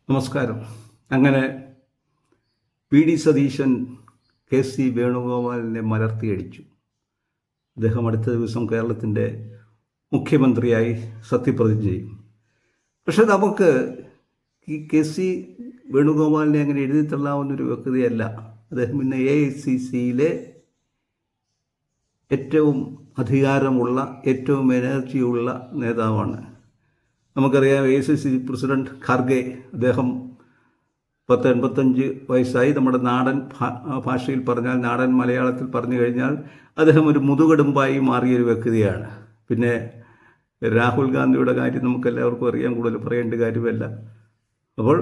നമസ്കാരം. അങ്ങനെ P D Satheesan K C വേണുഗോപാലിനെ മലർത്തിയടിച്ചു. അദ്ദേഹം അടുത്ത ദിവസം കേരളത്തിൻ്റെ മുഖ്യമന്ത്രിയായി സത്യപ്രതിജ്ഞ ചെയ്യും. പക്ഷെ നമുക്ക് ഈ കെ സി വേണുഗോപാലിനെ അങ്ങനെ എഴുതി തള്ളാവുന്നൊരു വ്യക്തിയല്ല. അദ്ദേഹം ഇന്ന് AICCയിലെ ഏറ്റവും അധികാരമുള്ള, ഏറ്റവും എനർജിയുള്ള നേതാവാണ്. നമുക്കറിയാം, AICC പ്രസിഡന്റ് ഖാർഗെ, അദ്ദേഹം 85 വയസ്സായി. നമ്മുടെ നാടൻ ഭാഷയിൽ പറഞ്ഞാൽ, നാടൻ മലയാളത്തിൽ പറഞ്ഞു കഴിഞ്ഞാൽ അദ്ദേഹം ഒരു മുതുകടുമ്പായി മാറിയൊരു വ്യക്തിയാണ്. പിന്നെ രാഹുൽ ഗാന്ധിയുടെ കാര്യം നമുക്കെല്ലാവർക്കും അറിയാൻ, കൂടുതൽ പറയേണ്ട കാര്യമല്ല. അപ്പോൾ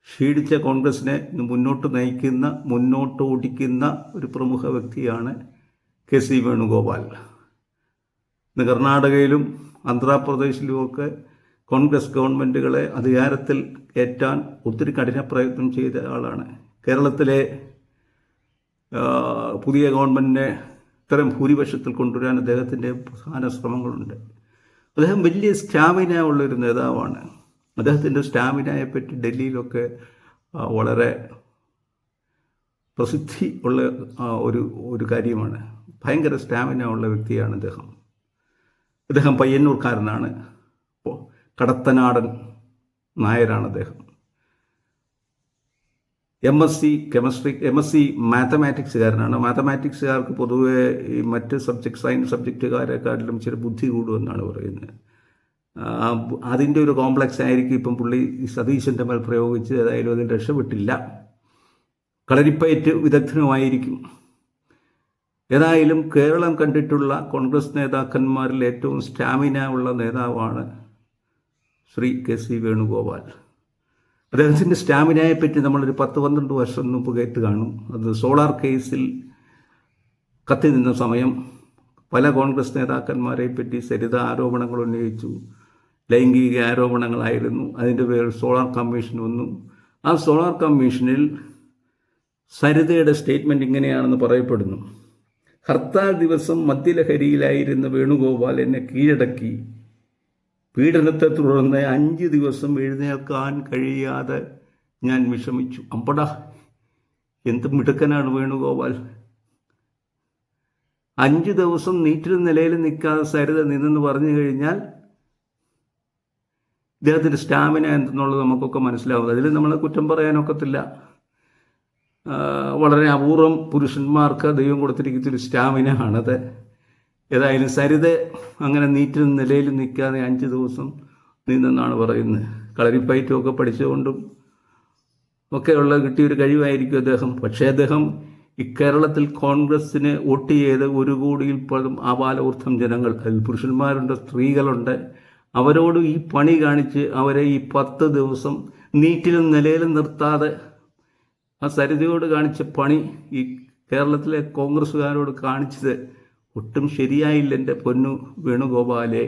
ക്ഷീണിച്ച കോൺഗ്രസിനെ മുന്നോട്ട് നയിക്കുന്ന, മുന്നോട്ട് ഓടിക്കുന്ന ഒരു പ്രമുഖ വ്യക്തിയാണ് കെ സി വേണുഗോപാൽ. ഇന്ന് കർണാടകയിലും ആന്ധ്രാപ്രദേശിലുമൊക്കെ കോൺഗ്രസ് ഗവൺമെൻറ്റുകളെ അധികാരത്തിൽ കയറ്റാൻ ഒത്തിരി കഠിന പ്രയത്നം ചെയ്ത ആളാണ്. കേരളത്തിലെ പുതിയ ഗവൺമെൻറ്റിനെ ഇത്തരം ഭൂരിപക്ഷത്തിൽ കൊണ്ടുവരാൻ അദ്ദേഹത്തിൻ്റെ പ്രധാന ശ്രമങ്ങളുണ്ട്. അദ്ദേഹം വലിയ സ്റ്റാമിന ഉള്ളൊരു നേതാവാണ്. അദ്ദേഹത്തിൻ്റെ സ്റ്റാമിനയെപ്പറ്റി ഡൽഹിയിലൊക്കെ വളരെ പ്രസിദ്ധി ഉള്ള ഒരു കാര്യമാണ്. ഭയങ്കര സ്റ്റാമിന ഉള്ള വ്യക്തിയാണ് അദ്ദേഹം. അദ്ദേഹം പയ്യന്നൂർക്കാരനാണ്. കടത്തനാടൻ നായരാണ് അദ്ദേഹം. MSc മാത്തമാറ്റിക്സുകാരനാണ്. മാത്തമാറ്റിക്സുകാർക്ക് പൊതുവെ ഈ മറ്റ് സയൻസ് സബ്ജക്റ്റുകാരെക്കാട്ടിലും ഇച്ചിരി ബുദ്ധി കൂടുമെന്നാണ് പറയുന്നത്. അതിൻ്റെ ഒരു കോംപ്ലക്സ് ആയിരിക്കും ഇപ്പം പുള്ളി സതീശൻ്റെ മേൽ പ്രയോഗിച്ച്. ഏതായാലും അതിൽ രക്ഷപ്പെട്ടില്ല. കളരിപ്പയറ്റ് വിദഗ്ധനുമായിരിക്കും. ഏതായാലും കേരളം കണ്ടിട്ടുള്ള കോൺഗ്രസ് നേതാക്കന്മാരിൽ ഏറ്റവും സ്റ്റാമിന ഉള്ള നേതാവാണ് ശ്രീ കെ സി വേണുഗോപാൽ. അദ്ദേഹത്തിൻ്റെ സ്റ്റാമിനയെപ്പറ്റി നമ്മളൊരു 10-12 വർഷം മുമ്പ് കേട്ട് കാണും. അത് സോളാർ കേസിൽ കത്തി നിന്ന സമയം പല കോൺഗ്രസ് നേതാക്കന്മാരെ പറ്റി സരിത ആരോപണങ്ങൾ ഉന്നയിച്ചു. ലൈംഗിക ആരോപണങ്ങളായിരുന്നു. അതിൻ്റെ പേരിൽ സോളാർ കമ്മീഷൻ വന്നു. ആ സോളാർ കമ്മീഷനിൽ സരിതയുടെ സ്റ്റേറ്റ്മെൻറ്റ് ഇങ്ങനെയാണെന്ന് പറയപ്പെടുന്നു: ഹർത്താൽ ദിവസം മദ്യലഹരിയിലായിരുന്ന വേണുഗോപാൽ എന്നെ കീഴടക്കി. പീഡനത്തെ തുടർന്ന് 5 ദിവസം എഴുന്നേൽക്കാൻ കഴിയാതെ ഞാൻ വിഷമിച്ചു. അമ്പടാ, എന്ത് മിടുക്കനാണ് വേണുഗോപാൽ! 5 ദിവസം നീറ്റിലും നിലയിലും നിൽക്കാതെ സരിത നിന്നെന്ന് പറഞ്ഞു കഴിഞ്ഞാൽ ഇദ്ദേഹത്തിൻ്റെ സ്റ്റാമിന എന്തെന്നുള്ളത് നമുക്കൊക്കെ മനസ്സിലാവും. അതിൽ നമ്മളെ കുറ്റം പറയാനൊക്കത്തില്ല. വളരെ അപൂർവം പുരുഷന്മാർക്ക് ദൈവം കൊടുത്തിരിക്കുന്നൊരു സ്റ്റാമിന ആണത്. ഏതായാലും സരിത അങ്ങനെ നീറ്റിലും നിലയിലും നിൽക്കാതെ 5 ദിവസം നിന്നെന്നാണ് പറയുന്നത്. കളരിപ്പയറ്റുമൊക്കെ പഠിച്ചുകൊണ്ടും ഒക്കെയുള്ള കിട്ടിയൊരു കഴിവായിരിക്കും അദ്ദേഹം. പക്ഷേ അദ്ദേഹം ഈ കേരളത്തിൽ കോൺഗ്രസ്സിന് വോട്ട് ചെയ്ത് 1 കോടിയിൽ പരം ആബാലവൃദ്ധം ജനങ്ങൾ, അതിൽ പുരുഷന്മാരുണ്ട്, സ്ത്രീകളുണ്ട്, അവരോട് ഈ പണി കാണിച്ച് അവരെ ഈ 10 ദിവസം നീറ്റിലും നിലയിലും നിർത്താതെ ആ സരിതയോട് കാണിച്ച പണി ഈ കേരളത്തിലെ കോൺഗ്രസ്സുകാരോട് കാണിച്ചത് ഒട്ടും ശരിയായില്ല എൻ്റെ പൊന്നു വേണുഗോപാലേ.